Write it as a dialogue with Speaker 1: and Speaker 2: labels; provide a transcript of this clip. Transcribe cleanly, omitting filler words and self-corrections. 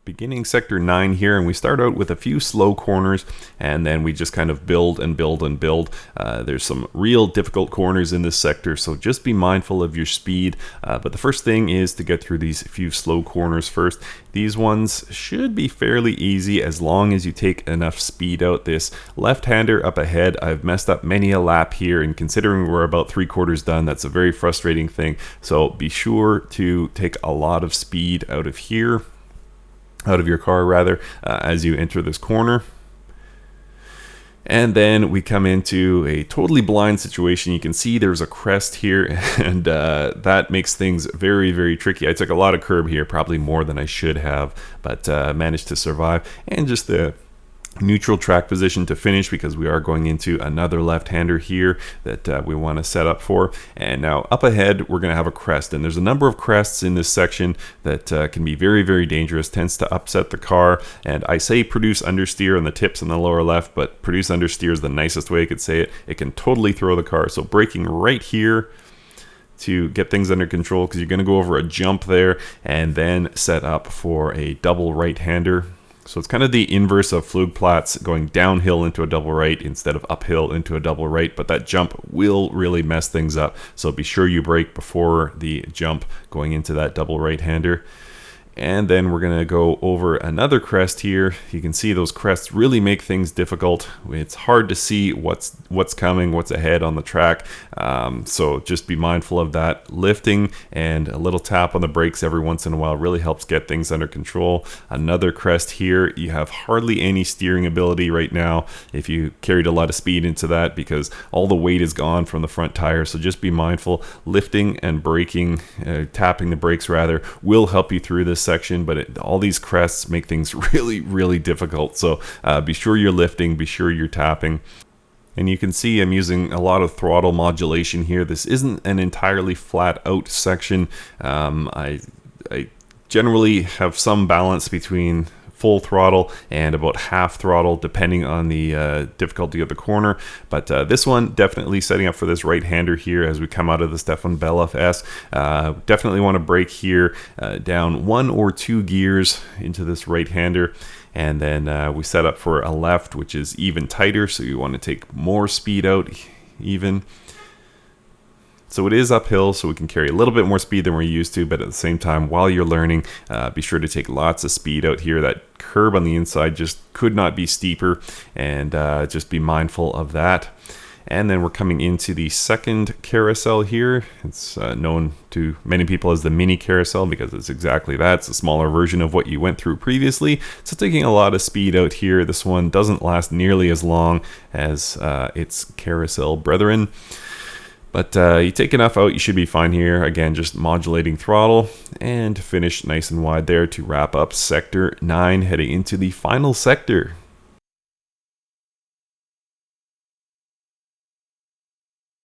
Speaker 1: Beginning sector 9 here, and we start out with a few slow corners, and then we just kind of build and build and build. There's some real difficult corners in this sector, so just be mindful of your speed. But the first thing is to get through these few slow corners first. These ones should be fairly easy as long as you take enough speed out. This left-hander up ahead, I've messed up many a lap here, and considering we're about 3/4 done, that's a very frustrating thing. So be sure to take a lot of speed out of here. Out of your car rather, as you enter this corner. And then we come into a totally blind situation. You can see there's a crest here, and that makes things very, very tricky. I took a lot of curb here, probably more than I should have, but managed to survive. And just the neutral track position to finish, because we are going into another left-hander here that we want to set up for. And now up ahead we're going to have a crest, and there's a number of crests in this section that can be very, very dangerous, tends to upset the car. And I say produce understeer on the tips in the lower left, but produce understeer is the nicest way I could say it. It can totally throw the car. So braking right here to get things under control, because you're going to go over a jump there and then set up for a double right-hander. So it's kind of the inverse of Flugplatz, going downhill into a double right instead of uphill into a double right, but that jump will really mess things up. So be sure you brake before the jump going into that double right-hander. And then we're going to go over another crest here. You can see those crests really make things difficult. It's hard to see what's coming, what's ahead on the track. So just be mindful of that. Lifting and a little tap on the brakes every once in a while really helps get things under control. Another crest here. You have hardly any steering ability right now if you carried a lot of speed into that, because all the weight is gone from the front tire. So just be mindful. Lifting and braking, tapping the brakes rather, will help you through this section, but all these crests make things really, really difficult. So be sure you're lifting, be sure you're tapping. And you can see I'm using a lot of throttle modulation here. This isn't an entirely flat out section. I generally have some balance between full throttle and about half throttle depending on the difficulty of the corner, but this one definitely setting up for this right-hander here as we come out of the Stefan Bellof S. Definitely want to brake here down 1 or 2 gears into this right-hander, and then we set up for a left, which is even tighter, so you want to take more speed out even. So it is uphill, so we can carry a little bit more speed than we're used to, but at the same time, while you're learning, be sure to take lots of speed out here. That curb on the inside just could not be steeper, and just be mindful of that. And then we're coming into the second carousel here. It's known to many people as the mini carousel because it's exactly that. It's a smaller version of what you went through previously. So taking a lot of speed out here. This one doesn't last nearly as long as its carousel brethren. But you take enough out, you should be fine here. Again, just modulating throttle, and finish nice and wide there to wrap up sector 9, heading into the final sector.